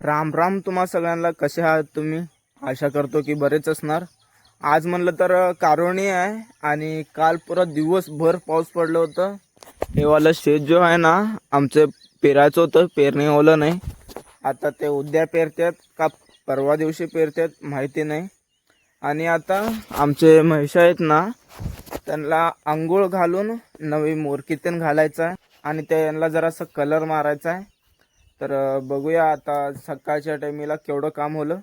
राम राम तुम्हा सगळ्यांना. कसे आहात तुम्ही? आशा करतो की बरेच असणार. आज म्हणलं तर कारोणी आहे आणि काल पुरा दिवसभर पाऊस पडलं होतं. हे वालं शेत जो आहे ना आमचं पेरायचं होतं, पेरणी होलं नाही. आता ते उद्या पेरतात का परवा दिवशी पेरतात माहिती नाही. आणि आता आमचे म्हैस आहेत ना त्यांना आंघोळ घालून नवी मोरकीतून घालायचं आहे आणि त्यांना जरासं कलर मारायचा आहे. तर बघूया आता सकाळच्या टायमीला केवढं काम होलं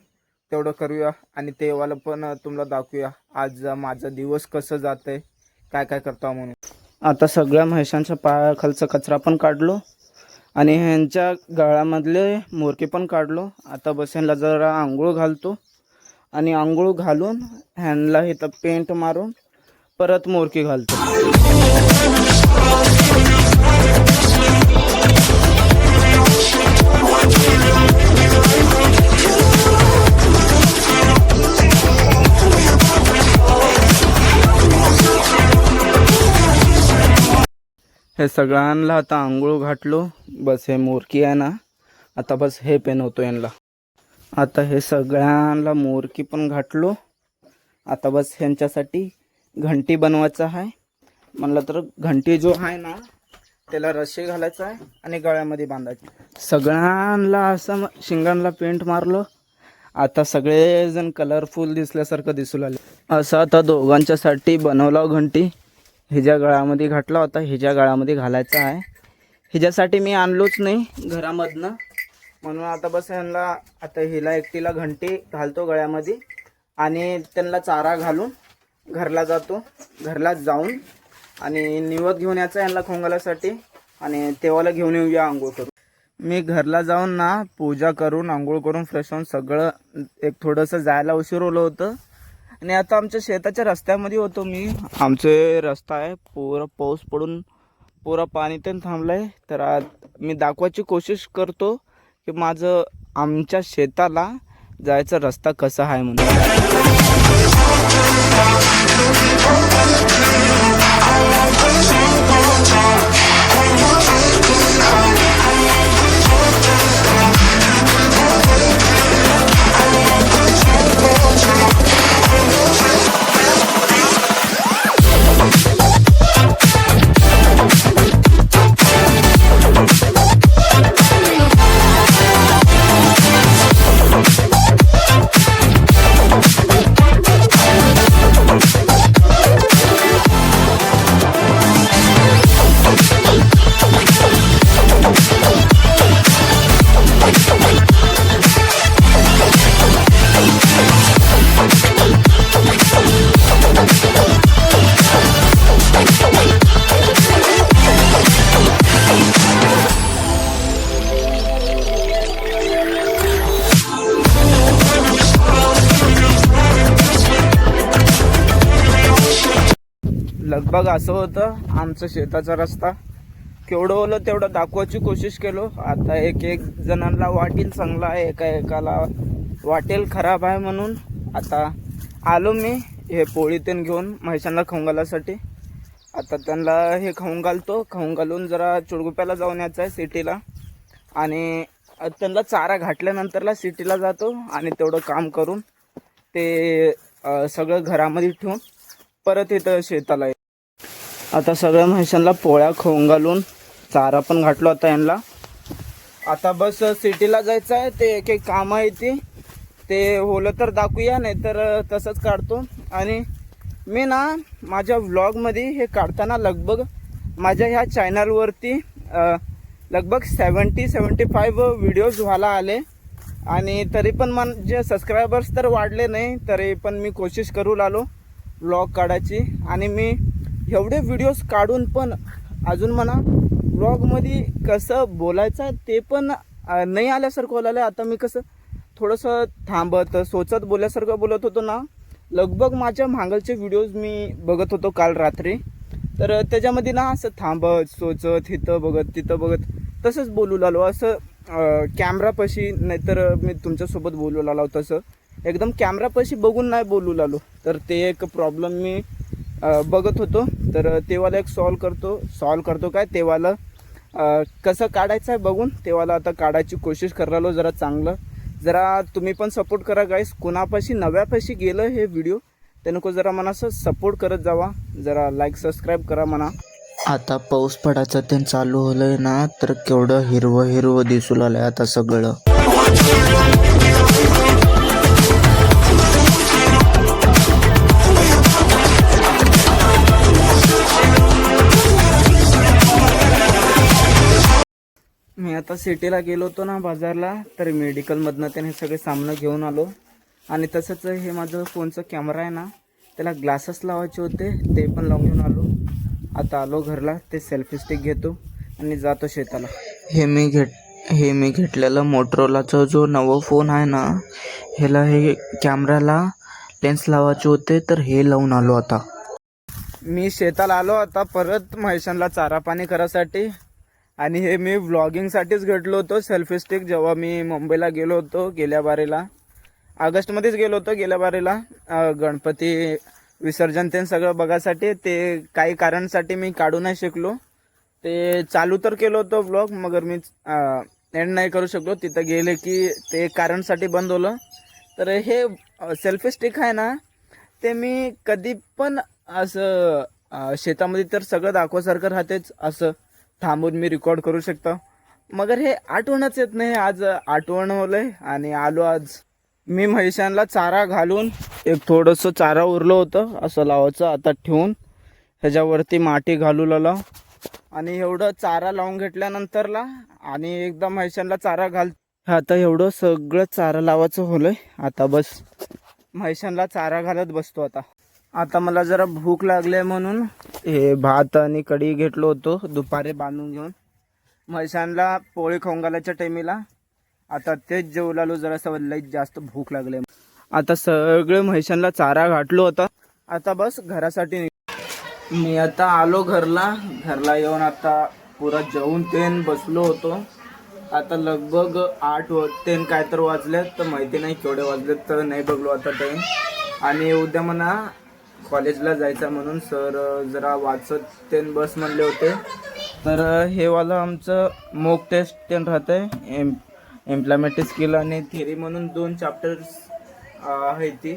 तेवढं करूया आणि ते वाला पण तुम्हाला दाखवूया आज माझा दिवस कसं जातंय, काय काय करतो म्हणून. आता सगळ्या म्हैसांच्या पायाखालचा कचरा पण काढलो आणि ह्यांच्या गळ्यामधले मोरके पण काढलो. आता बस ह्यांना जरा आंघोळ घालतो आणि आंघोळ घालून ह्यांना इथं पेंट मारून परत मोरके घालतो. हे सगळ्यांना आता आंघोळ घातलो. बस हे मोरकी आहे ना आता बस हे पेन होतो यांना. आता हे सगळ्यांना मोरकी पण घातलो. आता बस ह्यांच्यासाठी घंटी बनवायचा आहे. म्हणलं तर घंटी जो आहे ना त्याला रस्सी घालायचा आहे आणि गळ्यामध्ये बांधायची. सगळ्यांना असं शिंगांना पेंट मारलं. आता सगळेजण कलरफुल दिसल्यासारखं दिसू लागले. असं आता दोघांच्यासाठी बनवला घंटी. हिच्या गळ्यामध्ये घातला होता, हिच्या गळ्यामध्ये घालायचा आहे. हिच्यासाठी मी आणलोच नाही घरामधनं, म्हणून आता बस ह्यांना आता हिला एकटीला घंटी घालतो गळ्यामध्ये आणि त्यांना चारा घालून घरला जातो. घरला जाऊन आणि निवत घेऊन यायचा यांना खोंगाल्यासाठी आणि तेव्हाला घेऊन येऊया आंघोळ करून. मी घरला जाऊन ना पूजा करून आंघोळ करून फ्रेश होऊन सगळं एक थोडंसं जायला उशीर होलं होतं आणि आता आमच्या शेताच्या रस्त्यामध्ये होतो मी. आमचे रस्ता आहे पुरा पाऊस पडून पुरा पाणी ते थांबलं आहे. तर आज मी दाखवायची कोशिश करतो की माझं आमच्या शेताला जायचा रस्ता कसा आहे म्हणून. लगभग असं होतं आमचं शेताचा रस्ता. केवढं होलं तेवढं दाखवायची कोशिश केलो. आता एक एक जणांना वाटेल चांगला आहे, एका एकाला वाटेल खराब आहे, म्हणून आता आलो मी हे पोळीतेन घेऊन म्हैसांना खाऊन घालायसाठी. आता त्यांना हे खाऊन घालतो. खाऊन घालून जरा चुडगुप्याला जाऊन यायचं आहे सिटीला आणि त्यांना चारा घातल्यानंतरला सिटीला जातो आणि तेवढं काम करून ते सगळं घरामध्ये ठेवून परत इथं शेताला. आता सगळ्या म्हैसांना पोळ्या खाऊन घालून चारा पण घातलो आता यांना. आता बस सिटीला जायचं आहे. ते एक एक काम आहे ते होलं तर दाखवूया, नाही तर तसंच काढतो. आणि मी ना माझ्या व्लॉगमध्ये हे काढताना लगभग माझ्या ह्या चॅनलवरती लगभग 70-75 व्हिडिओज व्हायला आले आणि तरी पण माझे सबस्क्रायबर्स तर वाढले नाही. तरी पण मी कोशिश करू लागलो व्लॉग काढायची आणि मी एवढे व्हिडिओज काढून पण अजून म्हणा व्लॉगमध्ये कसं बोलायचं ते पण नाही आल्यासारखं बोलायला. आता मी कसं थोडंसं थांबत सोचत बोलल्यासारखं बोलत होतो ना. लगभग माझ्या मागलचे व्हिडिओज मी बघत होतो काल रात्री. तर त्याच्यामध्ये ना असं थांबत सोचत इथं बघत तिथं बघत तसंच बोलू लागलो. असं कॅमेरापाशी नाहीतर मी तुमच्यासोबत बोलू लागलो तसं एकदम कॅमेरापाशी बघून नाही बोलू लागलो. तर ते एक प्रॉब्लेम मी बघत होतो. तर तेवाला एक सॉल्व करतो काय तेवाला कसं काढायचं आहे बघून तेवाला आता काढायची कोशिश करायलो जरा चांगलं. जरा तुम्ही पण सपोर्ट करा गाईस. कुणापाशी नव्यापाशी गेलं हे व्हिडिओ ते नको, जरा मला असं सपोर्ट करत जावा, जरा लाईक सबस्क्राईब करा म्हणा. आता पाऊस पडायचं ते चालू होलंय ना, तर केवढं हिरवं हिरवं दिसू लागलंय आता सगळं. मी आता सिटीला गेलो होतो ना बाजारला, तर मेडिकलमधनं त्याने सगळे सामनं घेऊन आलो. आणि तसंच हे माझं फोनचं कॅमेरा आहे ना, त्याला ग्लासेस लावायचे होते, ते पण लावून घेऊन आलो. आता आलो घरला, ते सेल्फी स्टिक घेतो आणि जातो शेताला. हे मी घेतलेलं मोटरोलाचा जो नवा फोन आहे ना, ह्याला हे कॅमेराला लेन्स लावायचे होते, तर हे लावून आलो. आता मी शेताला आलो आता परत म्हैसांना चारा पाणी करायसाठी. आणि हे मी व्लॉगिंगसाठीच घेतलो होतो सेल्फी स्टिक, जेव्हा मी मुंबईला गेलो होतो गेल्या बारीला, ऑगस्टमध्येच गेलो होतो गेल्या बारीला, गणपती विसर्जन ते सगळं बघायसाठी. ते काही कारणासाठी मी काढू नाही शकलो, ते चालू तर केलं होतं व्लॉग, मगर मी एंड नाही करू शकलो. तिथं गेले की ते कारणसाठी बंद होलं. तर हे सेल्फी स्टिक आहे ना, ते मी कधी पण असं शेतामध्ये तर सगळं दाखवासारखं राहतेच, असं थांबून मी रेकॉर्ड करू शकतो. मगर हे आठवणच येत नाही. आज आठवण होलंय आणि आलो. आज मी म्हैसांना चारा घालून एक थोडंसं चारा उरलं होतं असं लावायचं, आता ठेवून ह्याच्यावरती माती घालू लागलो. आणि एवढं चारा लावून घेतल्यानंतरला आणि एकदम म्हैसांना चारा आता एवढं सगळं चारा लावायचं होलंय. आता बस म्हैसांना चारा घालत बसतो. आता मला जरा भूक लागली म्हणून हे भात आणि कढी घेतलो होतो दुपारी बांधून घेऊन, म्हैसांना पोळी खाऊन घालायच्या टायमीला. आता तेच जेवू लागलो, जरा लई जास्त भूक लागले. आता सगळे म्हैसांना चारा घातलो होता. आता बस घरासाठी मी आता आलो घरला येऊन आता पुरा जेवून तेन बसलो होतो. आता लगभग 8 काय तर वाजले, तर माहिती नाही केवढे वाजले, तर नाही बघलो आता टाईम. आणि उद्या म्हणा कॉलेजला जायचं म्हणून सर जरा वाचत ते बस म्हणले होते. तर हे वाला आमचं मॉक टेस्ट ते राहतंय, एम्प्लॉयमेंट स्किल आणि थिअरी म्हणून 2 चॅप्टर्स आहे. ती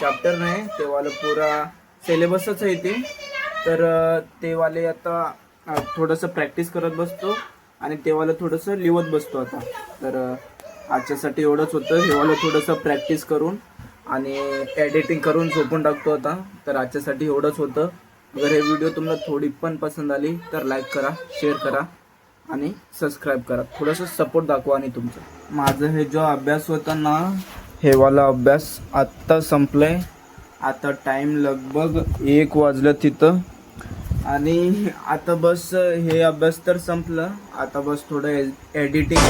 चॅप्टर नाही, ते वाला पुरा सिलेबसच आहे ती. तर ते वाले आता थोडंसं प्रॅक्टिस करत बसतो आणि ते वाला थोडंसं लिहत बसतो आता. तर आजच्यासाठी एवढंच होतं. हे वाला थोडंसं प्रॅक्टिस करून आणि एडिटिंग करून झोपून टाकतो आता. तर आजच्यासाठी एवढंच होतं. अगर हे व्हिडिओ तुम्हाला थोडी पण पसंत आली तर लाईक करा, शेअर करा आणि सबस्क्राईब करा. थोडंसं सपोर्ट दाखवा. आणि तुमचं माझं हे जो अभ्यास होता ना, हे वाला अभ्यास आत्ता संपलंय. आता टाईम लगभग 1 वाजलं तिथं. आणि आता बस हे अभ्यास तर संपलं. आता बस थोडं एडिटिंग